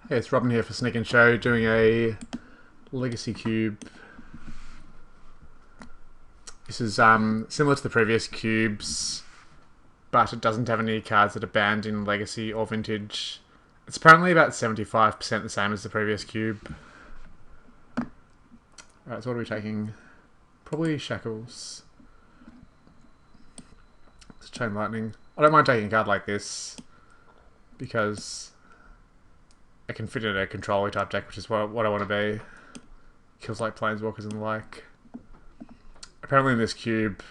Hey, it's Robin here for Sneak and Show, doing a Legacy Cube. This is similar to the previous cubes, but it doesn't have any cards that are banned in Legacy or Vintage. It's apparently about 75% the same as the previous cube. Alright, so what are we taking? Probably Shackles. It's Chain Lightning. I don't mind taking a card like this, because it can fit in a control type deck, which is what I want to be. Kills like Planeswalkers and the like. Apparently in this cube,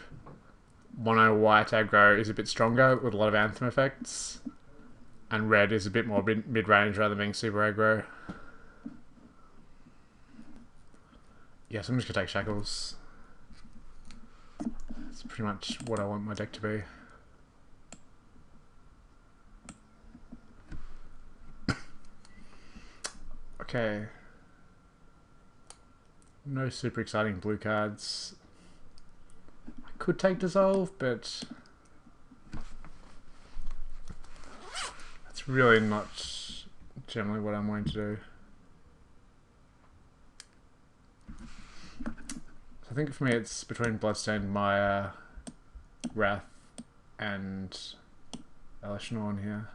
mono white aggro is a bit stronger with a lot of Anthem effects, and red is a bit more mid-range rather than being super aggro. Yeah, so I'm just going to take Shackles. That's pretty much what I want my deck to be. Okay. No super exciting blue cards. I could take Dissolve, but that's really not generally what I'm going to do. So I think for me it's between Bloodstained Maya, Wrath, and Elesh Norn here.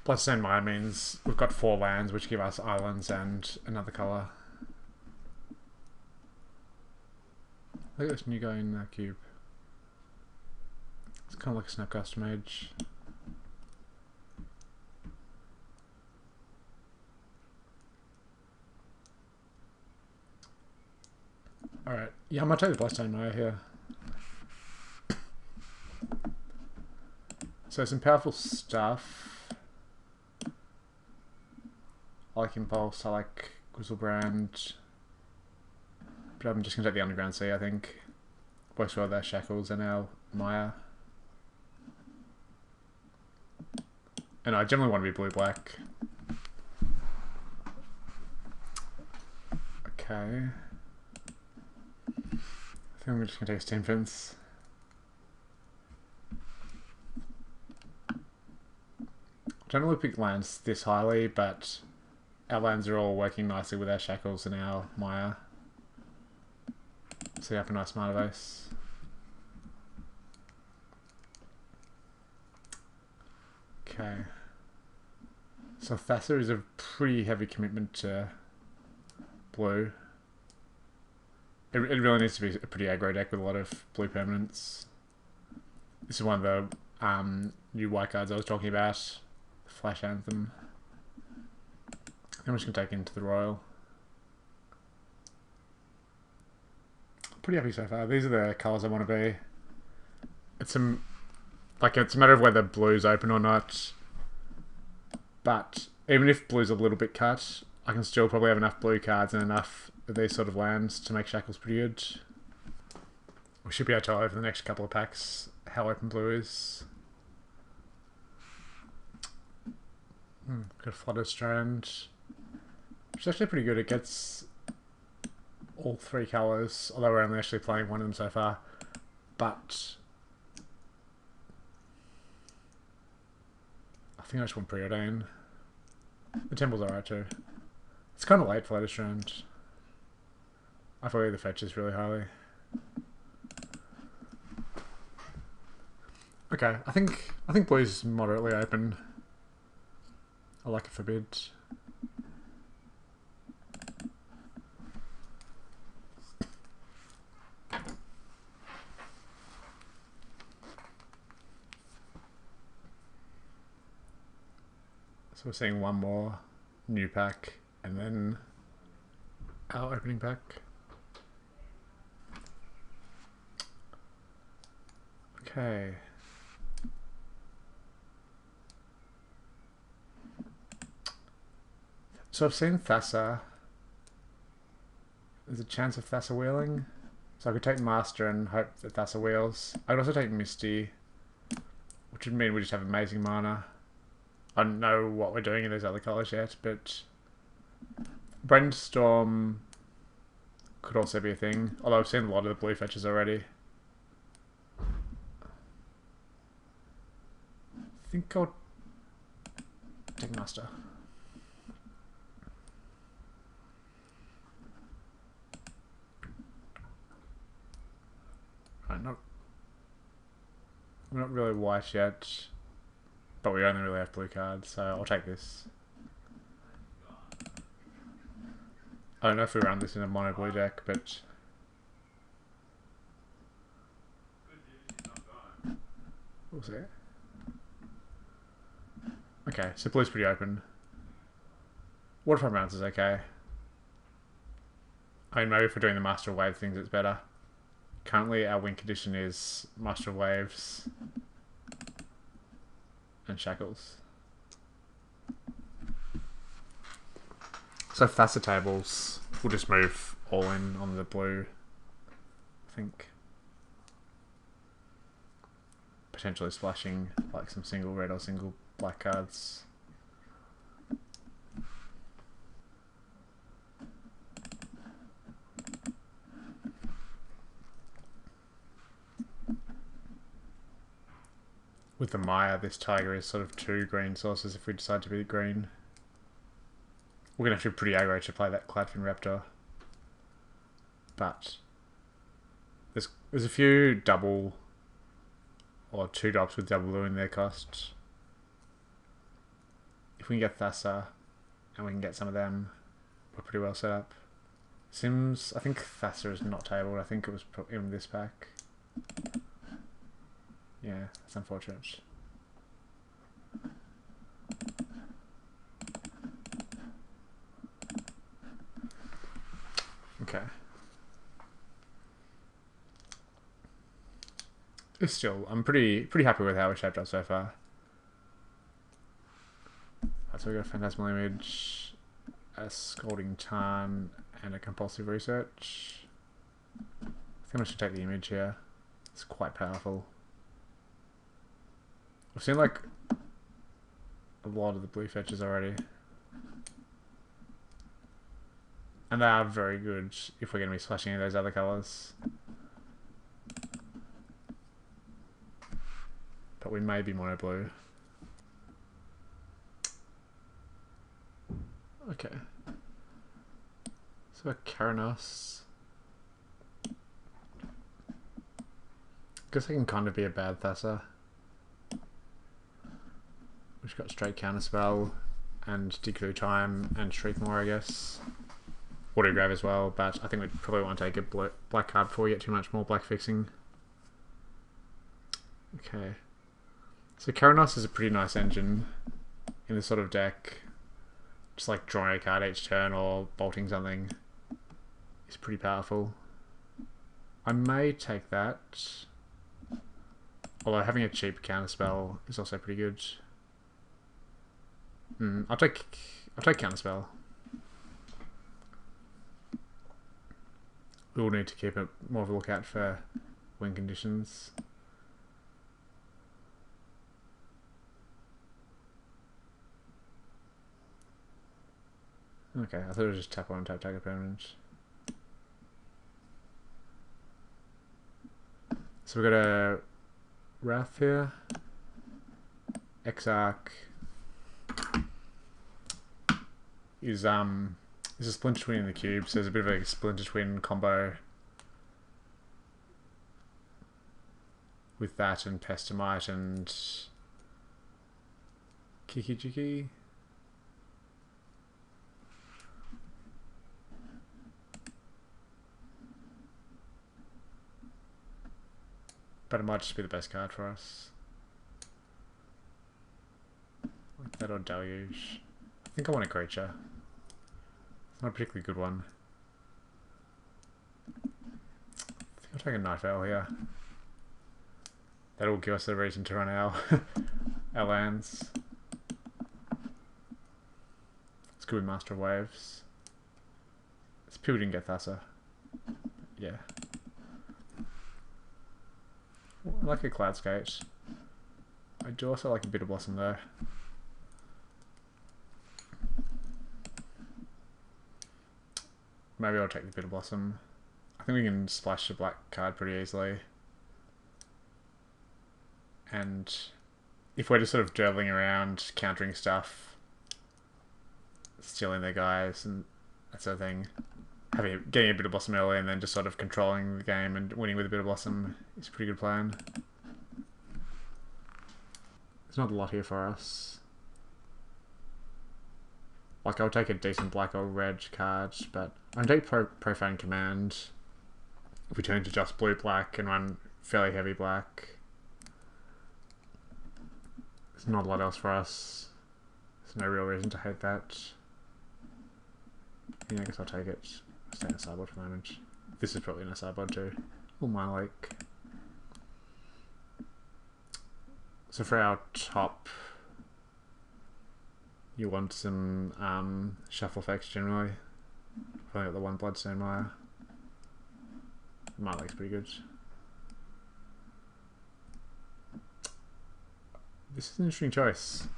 Bloodstained Maya means we've got 4 lands which give us islands and another colour. Look at this new guy in that cube. It's kind of like a Snapcaster Mage. Alright, yeah, I might take the Bloodstained Maya here. So some powerful stuff. I like Impulse, I like Grizzlebrand, but I'm just going to take the Underground Sea, I think. Works well with our Shackles and our Maya. And I generally want to be blue-black. Okay. I think I'm just going to take Steam Fence. I don't really pick lands this highly, but our lands are all working nicely with our Shackles and our Maya. So you have a nice Martyr Base. Okay. So Thassa is a pretty heavy commitment to blue. It really needs to be a pretty aggro deck with a lot of blue permanents. This is one of the new white cards I was talking about. Flash Anthem. I'm just going to take into the Royal. Pretty happy so far. These are the colours I want to be. It's a matter of whether blue's open or not. But even if blue's a little bit cut, I can still probably have enough blue cards and enough of these sort of lands to make Shackles pretty good. We should be able to tell over the next couple of packs how open blue is. Got a Flooded Strand, which is actually pretty good. It gets all 3 colours, although we're only actually playing one of them so far. But I think I just want Preordain. The Temple's alright too. It's kind of late for Flooded Strand. I value the fetches really highly. Okay, I think blue's moderately open. I like a Forbid. So we're seeing one more new pack and then our opening pack. Okay. So I've seen Thassa. There's a chance of Thassa wheeling. So I could take Master and hope that Thassa wheels. I could also take Misty, which would mean we just have amazing mana. I don't know what we're doing in those other colours yet, but Brainstorm could also be a thing. Although I've seen a lot of the blue fetches already. think I'll take Master. Right, we're not really white yet, but we only really have blue cards, so I'll take this. I don't know if we run this in a mono blue deck, but we'll see. Okay, so blue's pretty open. Waterfront Mounts is okay. I mean, maybe if we're doing the Master of Wave things, it's better. Currently, our win condition is Master of Waves and Shackles. So Thassa tables, we'll just move all in on the blue, I think. Potentially splashing like some single red or single black cards. With the Maya, this tiger is sort of 2 green sources if we decide to be green. We're going to have to be pretty aggro to play that Cloudfin Raptor. But there's a few double or 2 drops with double blue in their cost. If we can get Thassa and we can get some of them, we're pretty well set up. Sims, I think Thassa is not tabled. I think it was in this pack. Yeah, that's unfortunate. Okay. It's still, I'm pretty happy with how we shaped up so far. So we got a Phantasmal Image, a Scalding Tarn, and a Compulsive Research. I think I'm just gonna take the image here. It's quite powerful. I've seen like a lot of the blue fetches already. And they are very good if we're going to be splashing any of those other colours. But we may be mono blue. Okay. So a Keranos. Guess I can kind of be a bad Thassa. We've got straight Counterspell and Dig Through Time and Shriekmore, I guess. Auto Grab as well, but I think we probably want to take a black card before we get too much more black fixing. Okay. So Keranos is a pretty nice engine in this sort of deck. Just like drawing a card each turn or bolting something is pretty powerful. I may take that. Although having a cheap Counterspell is also pretty good. I'll take Counterspell. We will need to keep more of a lookout for win conditions. Okay, I thought it was just tap 1, tap target permanent. So we've got a Wrath here, Exarch is a Splinter Twin in the cube, so there's a bit of a Splinter Twin combo with that and Pestamite and Kiki-Jiki. But it might just be the best card for us. Like that or Deluge. I think I want a creature. It's not a particularly good one. I think I'll take a Night Owl here. That'll give us a reason to run our, our lands. It's good with Master of Waves. It's people didn't get Thassa. Yeah. I like a Cloudskate. I do also like a Bitter Blossom though. Maybe I'll take the Bitter Blossom. I think we can splash a black card pretty easily. And if we're just sort of durdling around, countering stuff, stealing their guys and that sort of thing, getting a bit of Blossom early and then just sort of controlling the game and winning with a bit of Blossom is a pretty good plan. There's not a lot here for us. Like, I'll take a decent black or red card, but I can take Profane Command if we turn to just blue-black and run fairly heavy black. There's not a lot else for us. There's no real reason to hate that. Yeah, I guess I'll take it. I'll stay in a sideboard for the moment. This is probably in a sideboard too. Oh my, like. So for our top, you want some shuffle effects generally. I've only got the one Bloodstone Mire. My leg's pretty good. This is an interesting choice.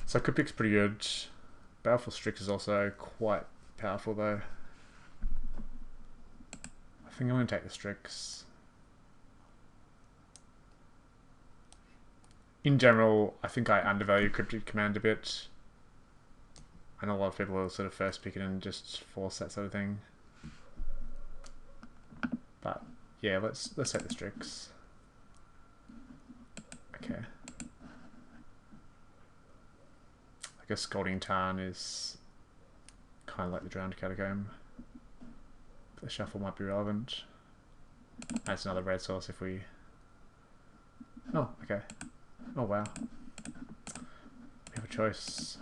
So Cryptic's pretty good. Baleful Strix is also quite powerful though. I think I'm going to take the Strix. In general, I think I undervalue Cryptic Command a bit. I know a lot of people will sort of first pick it and just force that sort of thing. But yeah, let's take the Strix. Okay. I guess Scalding Tarn is kind of like the Drowned Catacomb. The shuffle might be relevant. That's another red source if we... Oh, okay. Oh wow. We have a choice.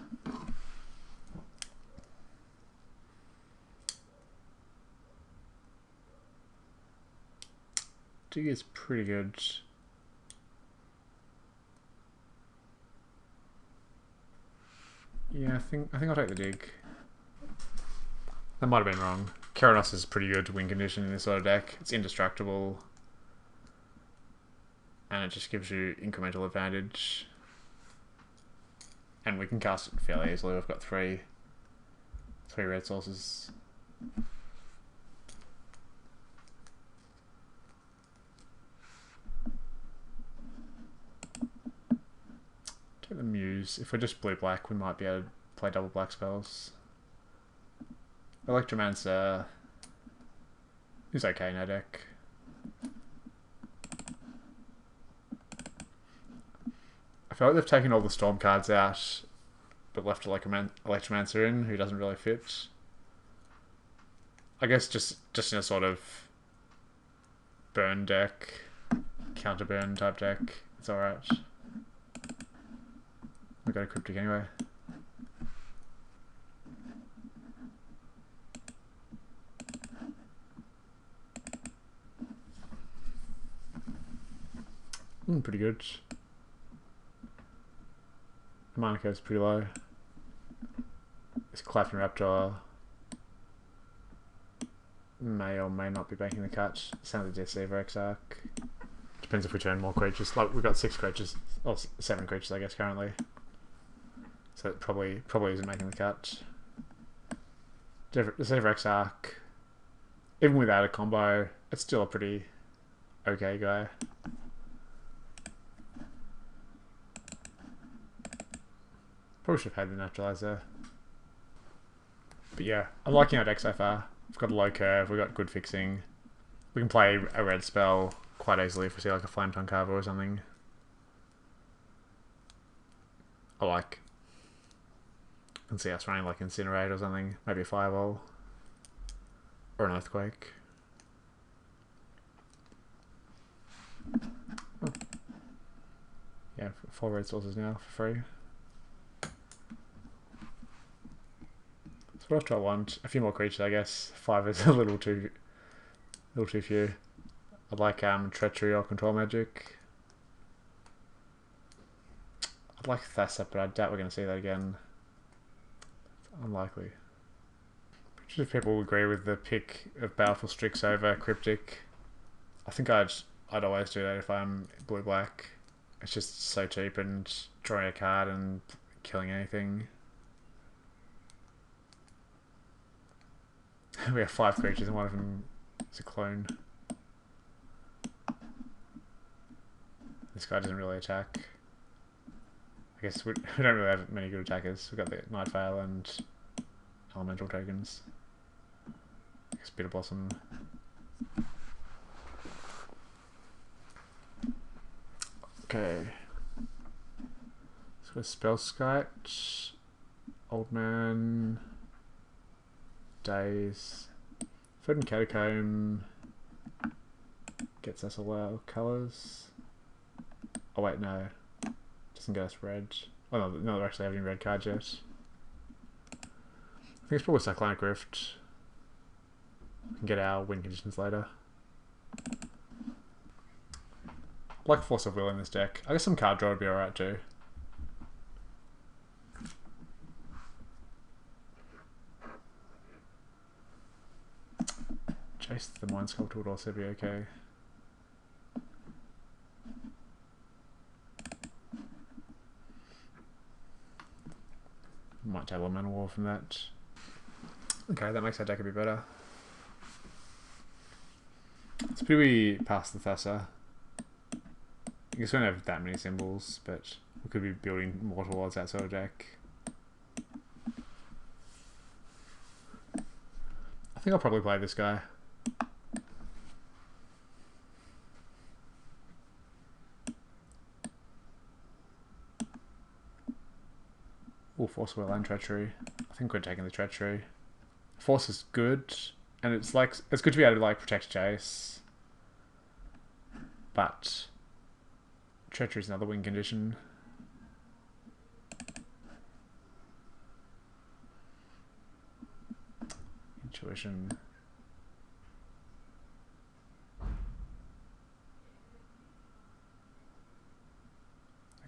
Dig is pretty good. Yeah, I think I'll take the dig. That might have been wrong. Keranos is pretty good win condition in this sort of deck. It's indestructible. And it just gives you incremental advantage. And we can cast it fairly easily. We've got three red sources. Take the Muse. If we're just blue-black, we might be able to play double black spells. Electromancer is okay in our deck. I feel like they've taken all the Storm cards out, but left Electromancer in, who doesn't really fit. I guess just in a sort of burn deck, counter burn type deck, it's alright. We got a Cryptic anyway. Pretty good. The mana curve's pretty low. This Clapping Raptor may or may not be banking the cut. Sounds like Deceiver Exarch. Depends if we turn more creatures. Like, we've got 6 creatures, or 7 creatures I guess currently. So it probably isn't making the cut. Deceiver Exarch, even without a combo, it's still a pretty okay guy. Probably should have had the Naturalizer. But yeah, I'm liking our deck so far. We've got a low curve, we've got good fixing. We can play a red spell quite easily if we see like a Flametongue Carver or something. I can see us running like Incinerate or something. Maybe a Fireball. Or an Earthquake. Oh. Yeah, 4 red sources now for free. So what else do I want? A few more creatures, I guess. 5 is a little too few. I'd like Treachery or Control Magic. I'd like Thassa, but I doubt we're going to see that again. It's unlikely. If people agree with the pick of Baleful Strix over Cryptic, I think I'd always do that if I'm blue-black. It's just so cheap and drawing a card and killing anything. We have 5 creatures and one of them is a clone. This guy doesn't really attack. guess we don't really have many good attackers. We've got the Night Vale and elemental tokens. I guess Bitter Blossom. Okay. So Spell Skite, Old Man, Days, Verdant Catacomb gets us all our colours. Oh wait, no. Doesn't get us red. Oh no, no, they're actually having red cards yet. I think it's probably Cyclonic Rift. We can get our win conditions later. I like Force of Will in this deck. I guess some card draw would be alright too. Chase the Mind Sculptor would also be okay. Might table a Mana War from that. Okay, that makes our deck a bit better. It's pretty past the Thassa. I guess we don't have that many symbols, but we could be building more towards that sort of deck. I think I'll probably play this guy. Ooh, Force Will and Treachery. I think we're taking the Treachery. Force is good, and it's like it's good to be able to like protect Chase, but Treachery is another win condition. Intuition.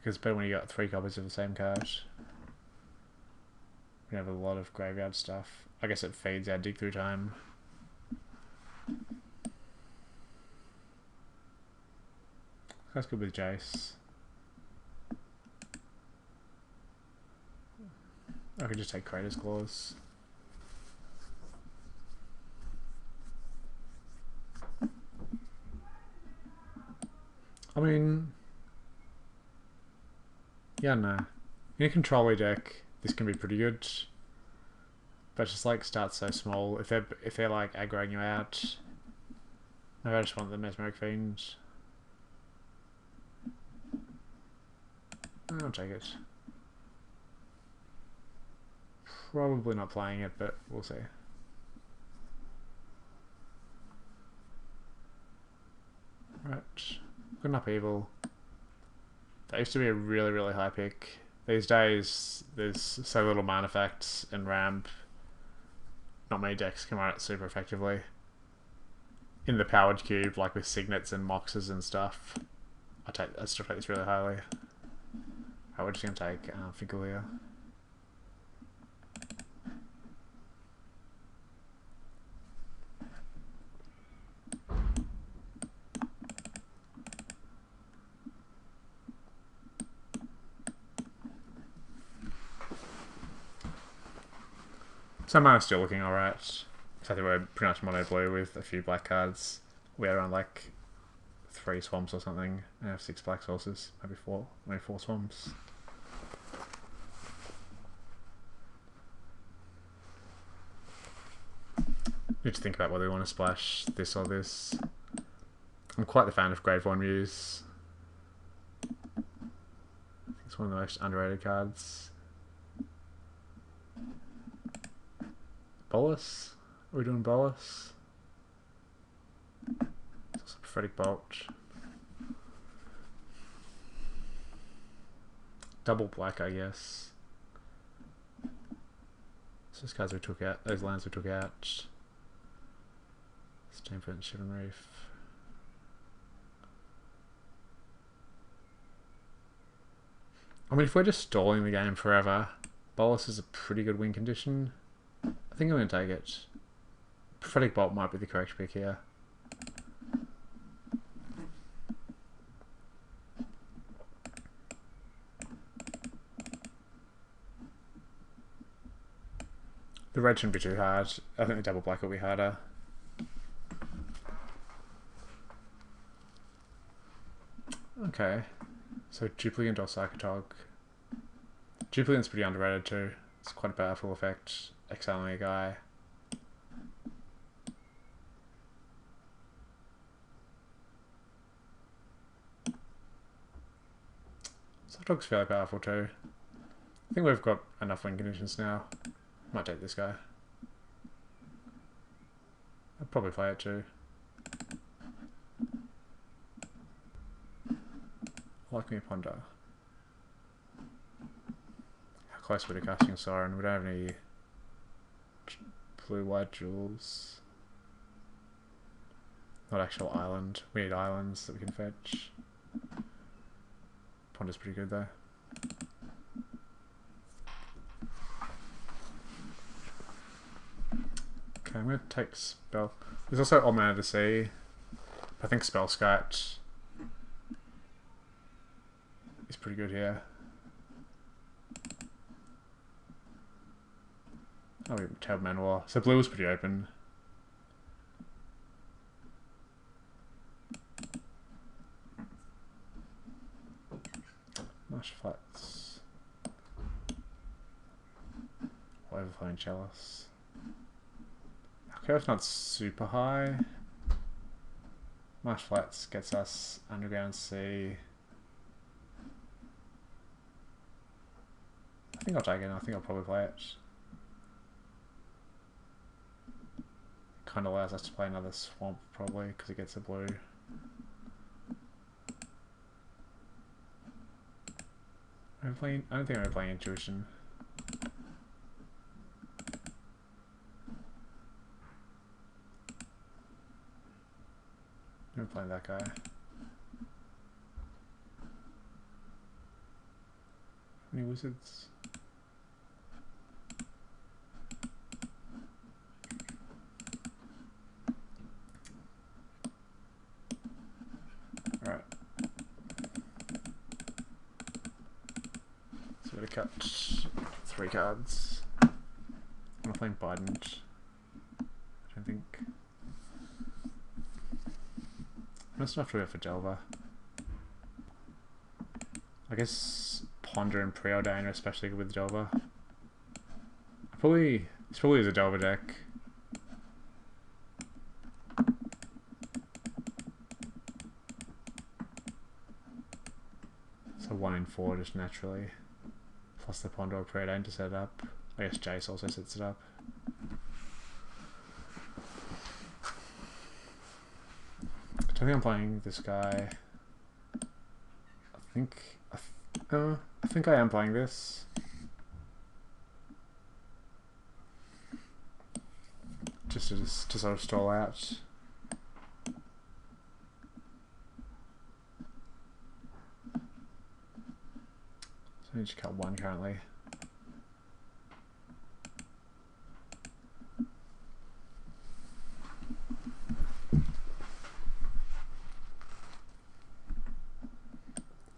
It's better when you got 3 copies of the same card. We have a lot of graveyard stuff. I guess it feeds our dig through time. That's good with Jace. I could just take Kratos Claws. I mean, yeah, no. In a controller deck, this can be pretty good, but it just like starts so small. If they're like aggroing you out, maybe I just want the Mesmeric Fiend. I'll take it. Probably not playing it, but we'll see. Right, good Upheaval. That used to be a really, really high pick. These days, there's so little mana effects and ramp. Not many decks can run it super effectively. In the powered cube, like with Signets and Moxes and stuff, I still take this really highly. Right, we're just going to take Finkel here. So mana's still looking alright. So I think we're pretty much mono blue with a few black cards. We are on like 3 swamps or something, and have 6 black sources, maybe 4 swamps. Need to think about whether we want to splash this or this. I'm quite the fan of Graveborn Muse. I think it's one of the most underrated cards. Bolus? Are we doing Bolus? It's also Prophetic Bolt. Double black, I guess. So those cards we took out, those lands we took out. Stamford and Shivan Reef. I mean, if we're just stalling the game forever, Bolus is a pretty good win condition. I think I'm going to take it. Prophetic Bolt might be the correct pick here. The red shouldn't be too hard. I think the double black will be harder. Okay. So Duplicant or Psychotog. Duplicate's pretty underrated too. It's quite a powerful effect. Exiling a guy. Dog's fairly powerful too. I think we've got enough win conditions now. Might take this guy. I'd probably play it too. Like me a Ponder. How close are we to casting Siren? We don't have any blue-white jewels. Not actual island. We need islands that we can fetch. Ponder's pretty good though. Okay, I'm going to take Spell. There's also Old Man of the Sea. I think Spell Scat is pretty good here. Oh, we have Tailed Manowar. So blue is pretty open. Marsh Flats. Overflowing Chalice. Our curve's not super high. Marsh Flats gets us Underground Sea. I think I'll take it. I think I'll probably play it. Kind of allows us to play another Swamp probably because it gets a blue. I don't think I'm playing Intuition. I'm playing that guy. How many wizards? Alright. So we're gonna cut 3 cards. I'm playing Bident. I don't think. I'm just not sure for Delver. I guess Ponder and Preordain are especially good with Delver. It's probably is a Delver deck. So 1 in 4 just naturally. Plus the Ponder or Preordain to set it up. I guess Jace also sets it up. I think I'm playing this guy. I think I am playing this. Just to sort of stall out. So I need to cut 1 currently.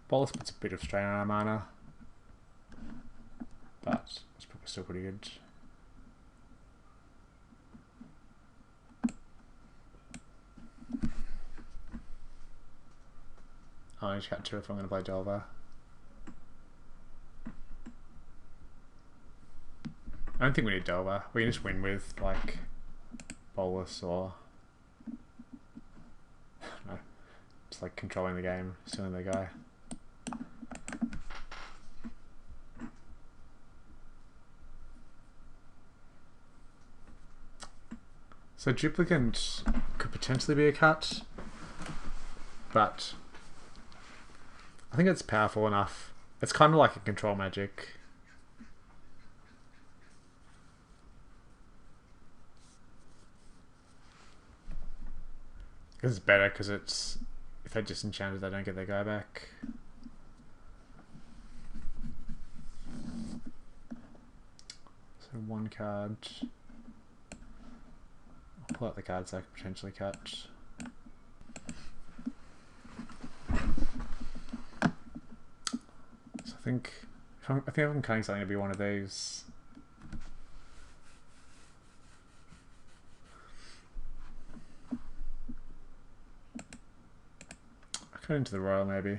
Bolus puts a bit of strain on our mana, but it's probably still pretty good. I need to cut 2 if I'm going to play Delver. I don't think we need Delver. We can just win with like Bolus or no, just like controlling the game, stealing the guy. So Duplicant could potentially be a cut, but I think it's powerful enough. It's kind of like a control magic. Because it's better because it's if they disenchant it, they don't get their guy back. So 1 card. I'll pull out the cards I could potentially cut. So I think I'm cutting something to be one of these. I cut into the Royal maybe.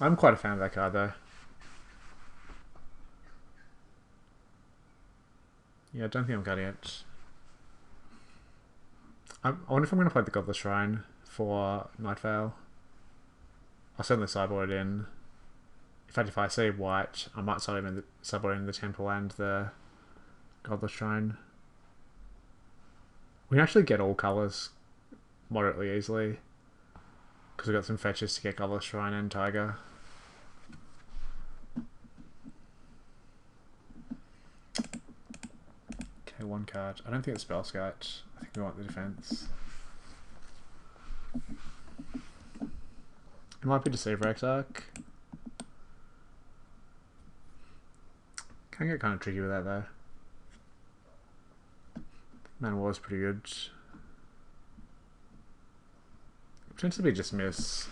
I'm quite a fan of that card though. Yeah, I don't think I'm cutting it. I wonder if I'm going to play the Godless Shrine for Night Vale. I'll certainly sideboard it in. In fact, if I see white, I might sideboard in the Temple and the Godless Shrine. We can actually get all colours moderately easily, because we've got some fetches to get Godless Shrine and Tiger. Okay, one card. I don't think it's Spell Scout. I think we want the defense. It might be Deceiver Exarch. Can get kind of tricky with that though. Man War is pretty good. Potentially be Dismiss.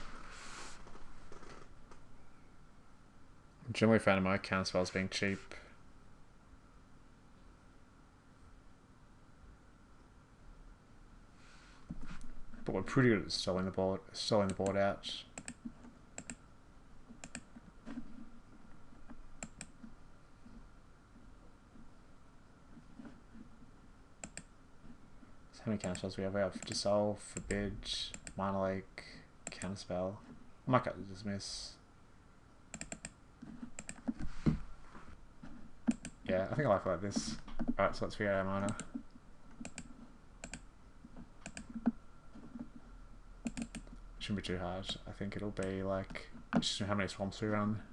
I'm generally a fan of my counter spells being cheap. But we're pretty good at stalling the board out. How many counterspells we have? We have Dissolve, Forbid, Mana Lake, Counterspell. I might cut the Dismiss. Yeah, I think I like this. Alright, so let's figure out our mana. Shouldn't be too hard. I think it'll be like, just how many swamps we run.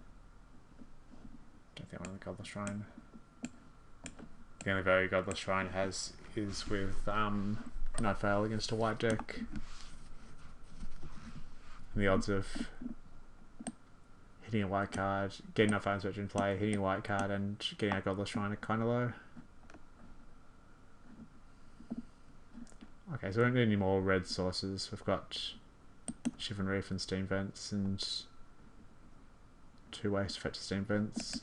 Don't think I want the Godless Shrine. The only value Godless Shrine has is with Night Vale against a white deck. And the odds of hitting a white card, getting Night Vale Search in play, hitting a white card and getting our Godless Shrine are kind of low. Okay, so we don't need any more red sources. We've got Shivan Reef and Steam Vents and 2 ways to fetch the Steam Vents.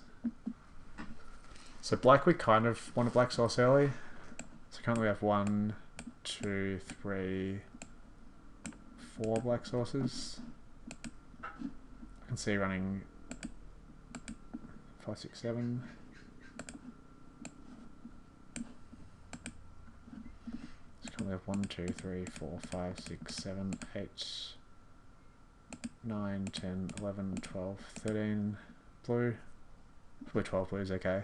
So black, we kind of want a black source early. So currently we have 1, 2, 3, 4 black sources. I can see running 5, 6, 7. So currently we have 1, 2, 3, 4, 5, 6, 7, 8, 9, 10, 11, 12, 13 blue. Probably 12 blue is okay.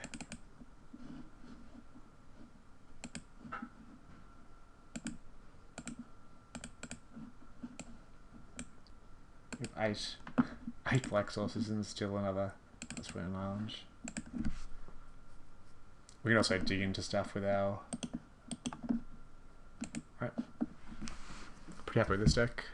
We have 8 black sources and still another Swing Island. We can also dig into stuff with our... Right. Pretty happy with this deck.